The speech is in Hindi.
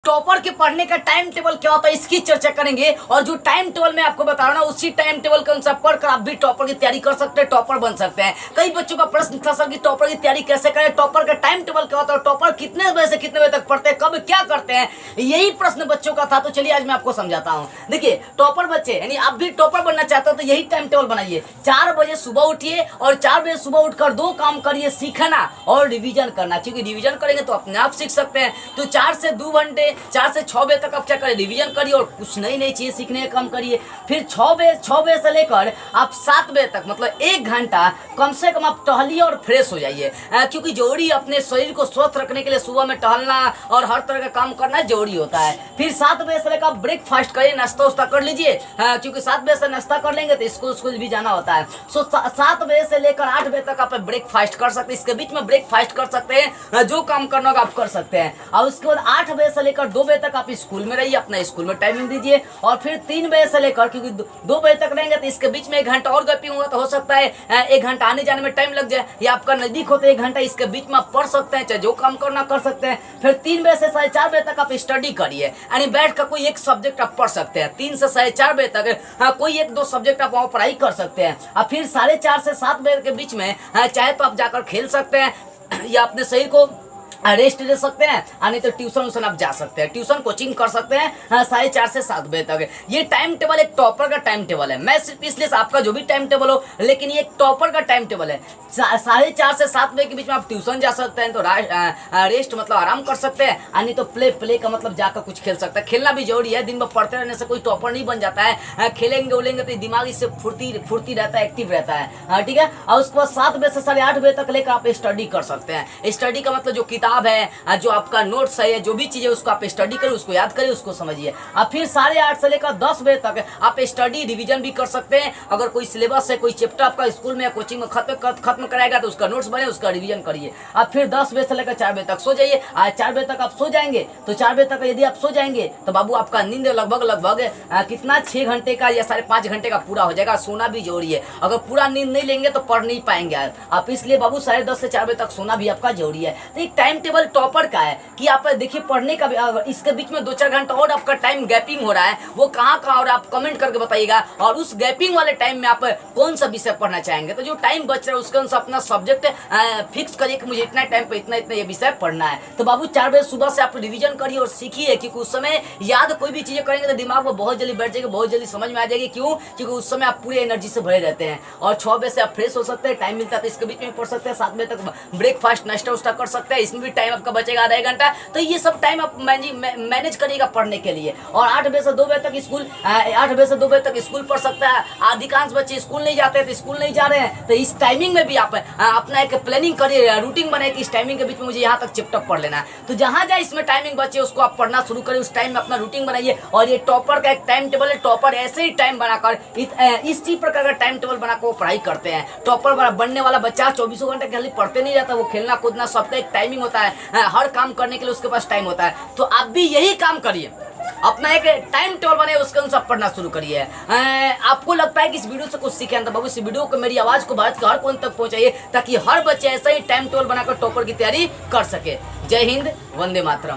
टॉपर के पढ़ने का टाइम टेबल क्या होता है इसकी चर्चा करेंगे। और जो टाइम टेबल मैं आपको बता रहा हूँ ना उसी टाइम टेबल के अनुसार पढ़कर आप भी टॉपर की तैयारी कर सकते हैं, टॉपर बन सकते हैं। कई बच्चों का प्रश्न था सर कि टॉपर की तैयारी कैसे करें, टॉपर का टाइम टेबल क्या होता है, टॉपर कितने बजे से कितने बजे तक पढ़ते हैं, कब क्या करते हैं, यही प्रश्न बच्चों का था। तो चलिए आज मैं आपको समझाता हूँ। देखिए टॉपर बच्चे यानी आप भी टॉपर बनना चाहते हो तो यही टाइम टेबल बनाइए। 4 बजे सुबह उठिए और 4 बजे सुबह उठकर 2 काम करिए, सीखना और रिवीजन करना। क्योंकि रिवीजन करेंगे तो अपने आप सीख सकते हैं। तो 4 से 2 घंटे 4 से 6 बजे तक आप क्या करें, रिवीजन करिए और कुछ नई नई चीजें सीखने का काम करिए। फिर 6 बजे से लेकर आप 7 बजे तक मतलब 1 घंटा कम से कम आप टहलिए और फ्रेश हो जाइए। क्योंकि जरूरी अपने शरीर को स्वस्थ रखने के लिए सुबह में टहलना और हर तरह का काम करना जरूरी होता है। फिर 7 बजे से लेकर ब्रेकफास्ट करिए, नाश्ता उस्ता कर लीजिए। क्योंकि 7 बजे से नाश्ता कर लेंगे तो स्कूल भी जाना होता है। सो 7 बजे से लेकर 8 बजे तक आप ब्रेकफास्ट कर सकते हैं। इसके बीच में ब्रेकफास्ट कर सकते हैं, जो काम करना होगा आप कर सकते हैं। और उसके बाद 8 बजे से लेकर 2 बजे तक आप स्कूल में रहिए, अपना स्कूल में टाइमिंग दीजिए। और फिर 3 बजे से लेकर क्योंकि 2 बजे तक रहेंगे तो इसके बीच में 1 घंटा और गैपिंग होगा। तो हो सकता है 1 घंटा आने जाने में टाइम लग जाए, या आपका नजदीक होता है 1 घंटा, इसके बीच में आप पढ़ सकते हैं, चाहे जो काम करना कर सकते हैं। फिर 3 बजे से 4:30 बजे तक आप स्टडी करिए, यानी बैठ कर कोई एक सब्जेक्ट आप पढ़ सकते हैं। 3 से 4:30 बजे तक कोई 1-2 सब्जेक्ट आप वहाँ पढ़ाई कर सकते हैं। और फिर 4:30 से 7 बजे के बीच में चाहे तो आप जाकर खेल सकते हैं या अपने शरीर को रेस्ट ले सकते हैं, नहीं तो ट्यूशन आप जा सकते हैं, ट्यूशन कोचिंग कर सकते हैं 4:30 से 7 बजे तक। ये टाइम टेबल एक टॉपर का टाइम टेबल है। मैं सिर्फ इसलिए आपका जो भी टाइम टेबल हो, लेकिन ये एक टॉपर का टाइम टेबल है। 4:30 से 7 बजे के बीच में आप ट्यूशन जा सकते हैं, तो रेस्ट मतलब आराम कर सकते हैं, नहीं तो प्ले का मतलब जाकर कुछ खेल सकते हैं। खेलना भी जरूरी है, दिन भर पढ़ते रहने से कोई टॉपर नहीं बन जाता है। खेलेंगे उलेंगे तो दिमाग इससे फुर्ती रहता है, एक्टिव रहता है। ठीक है। और उसके बाद 7 बजे से 8:30 बजे तक लेकर आप स्टडी कर सकते हैं। स्टडी का मतलब जो किताब है, जो आपका नोट्स है, जो भी चीज है उसको आप स्टडी करें, उसको याद करें, उसको समझिए। अब फिर 8:30 से लेकर 10 बजे तक आप स्टडी रिवीजन भी कर सकते हैं। अगर कोई सिलेबस है, कोई चैप्टर आपका स्कूल में या कोचिंग में खत्म कराएगा तो उसका नोट्स बने, उसका रिवीजन करिए। अब फिर 10 बजे से लेकर 4 बजे तक सो जाइए। आज 4 बजे तक आप सो जाएंगे तो 4 बजे तक यदि आप सो जाएंगे तो बाबू आपका नींद लगभग कितना 6 घंटे का या 5.5 घंटे का पूरा हो जाएगा। सोना भी जरूरी है, अगर पूरा नींद नहीं लेंगे तो पढ़ नहीं पाएंगे आप। इसलिए बाबू 10:30 से 4 बजे तक सोना भी आपका जरूरी है। तो एक टाइम टेबल टॉपर का है कि आप देखिए पढ़ने का भी, इसके बीच में 2-4 घंटा और आपका टाइम गैपिंग हो रहा है, वो कहाँ और आप कमेंट करके बताइएगा। और उस गैपिंग वाले टाइम में आप कौन सा विषय पढ़ना चाहेंगे, तो जो टाइम बच रहा है उसके अनुसार अपना सब्जेक्ट फिक्स करिए कि मुझे इतना टाइम पे इतना ये विषय पढ़ना है। तो बाबू 4 बजे सुबह से आप रिवीजन करिए और सीखिए, क्योंकि उस समय याद कोई भी चीजें करेंगे तो दिमाग में बहुत जल्दी बैठ जाएगी, बहुत जल्दी समझ में आ जाएगी। क्यों? क्योंकि उस समय आप पूरी एनर्जी से भरे रहते हैं। और 6 बजे से आप फ्रेश हो सकते हैं, टाइम मिलता है तो इसके बीच में पढ़ सकते हैं। 7 बजे तक ब्रेकफास्ट नाश्ता उस्ता कर सकते हैं, इसमें भी टाइम आपका बचेगा आधा 1 घंटा। तो ये सब टाइम आप मैनेज करिएगा पढ़ने के लिए। और 8 बजे से 2 बजे तक स्कूल 8 बजे से 2 बजे तक स्कूल पढ़ सकता है। अधिकांश बच्चे स्कूल नहीं जाते हैं तो स्कूल नहीं जा रहे हैं, तो इस टाइमिंग में भी आप अपना एक प्लानिंग करिए, रूटीन बनाए कि इस टाइमिंग के बीच में मुझे यहाँ तक चैप्टर पढ़ लेना है। तो जहाँ जहाँ इसमें टाइमिंग बचे उसको आप पढ़ना शुरू करिए, उस टाइम में अपना रूटीन बनाइए। और ये टॉपर का एक टाइम टेबल है, टॉपर ऐसे ही टाइम बनाकर इसी प्रकार का टाइम टेबल बनाकर वो पढ़ाई करते हैं। टॉपर बनने वाला बच्चा 24 घंटे खाली पढ़ते नहीं रहता, वो खेलना कूदना सबका एक टाइमिंग होता है, हर काम करने के लिए उसके पास टाइम होता है। तो आप भी यही काम करिए, अपना एक टाइम टेबल बनाइए, उसके अनुसार पढ़ना शुरू करिए। आपको लगता है कि इस वीडियो से कुछ सीखे तो बाबू इस वीडियो को, मेरी आवाज को भारत के हर कोने तक पहुंचाइए, ताकि हर बच्चे ऐसा ही टाइम टेबल बनाकर टॉपर की तैयारी कर सके। जय हिंद, वंदे मातरम।